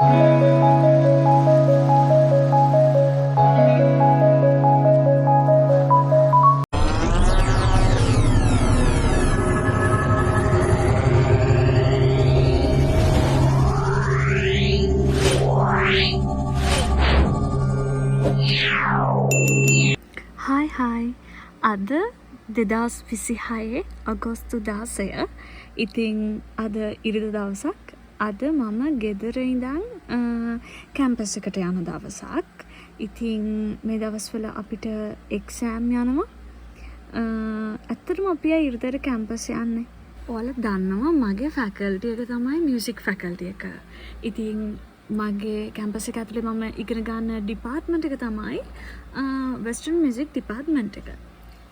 Hi අද 2026 අගෝස්තු 16 ඉතින් අද ඉරිදා දවසක්. අද මම ගෙදර ඉඳන් කැම්පස් එකට යන දවසක්. ඉතින් මේ දවස්වල අපිට එක්සෑම් යනවා. ඇත්තටම අපි ඉරිදාට කැම්පස් යන්නේ. ඔයාලා දන්නවා මගේ ෆැකල්ටි එක තමයි මියුසික් ෆැකල්ටි එක. ඉතින් මගේ කැම්පස් එක ඇතුලේ මම ඉගෙන ගන්න ඩිපාර්ට්මන්ට් එක තමයි වෙස්ටර්න් මියුසික් ඩිපාර්ට්මන්ට් එක.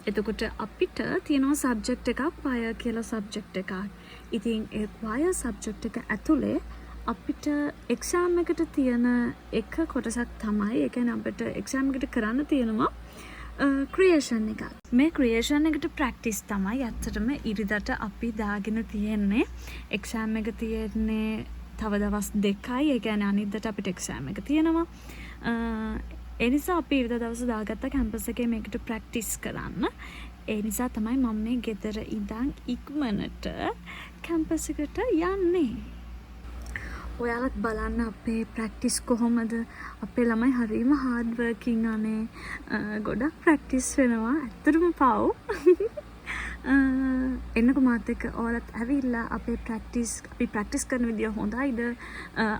එතකොට අපිට තියෙනවා සබ්ජෙක්ට් එකක් වයර් කියලා සබ්ජෙක්ට් එකක්. ඉතින් ඒ වයර් සබ්ජෙක්ට් එක ඇතුලේ අපිට එක්සෑම් එකට තියෙන එක කොටසක් තමයි, ඒ කියන්නේ අපිට එක්සෑම් එකට කරන්න තියෙනවා ක්‍රියේෂන් එකක්. මේ ක්‍රියේෂන් එකට ප්‍රැක්ටිස් තමයි ඇත්තටම ඉරිදට අපි දාගෙන තියෙන්නේ. එක්සෑම් එක තියෙන්නේ තව දවස් 2යි. ඒ කියන්නේ අනිද්දාට අපිට එක්සෑම් එක තියෙනවා. ඒ නිසා අපි ඉරිදා දවස් දාගත්ත කැම්පස් එකේ මේකට ප්‍රැක්ටිස් කරන්න. ඒ නිසා තමයි මම මේ ගෙදර ඉඳන් ඉක්මනට කැම්පස් එකට යන්නේ. ඔයාලත් බලන්න අපේ ප්‍රැක්ටිස් කොහොමද? අපේ ළමයි හරිම හાર્ඩ් වර්කින් අනේ. ගොඩක් ප්‍රැක්ටිස් වෙනවා. ඇත්තටම පව්. එන්නකො මාත් එක්ක ඔයාලත් ඇවිල්ලා අපි ප්‍රැක්ටිස් කරන විදිය හොඳයිද?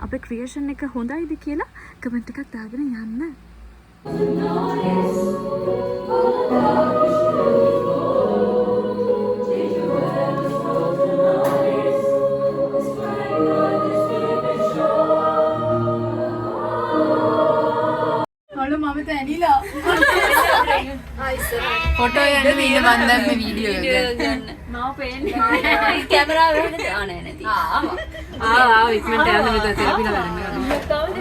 අපේ ක්‍රියේෂන් එක හොඳයිද කියලා කමෙන්ට් එකක් දාගෙන යන්න. फोटो යන්න දීන බන්දන් මේ වීඩියෝ එක ගන්න. මම පේන්නේ කැමරාව වෙන්න දාන්නේ නැති. ඉක්මනට යන්න මෙතන තෙරපිලා ගන්න. කවුද?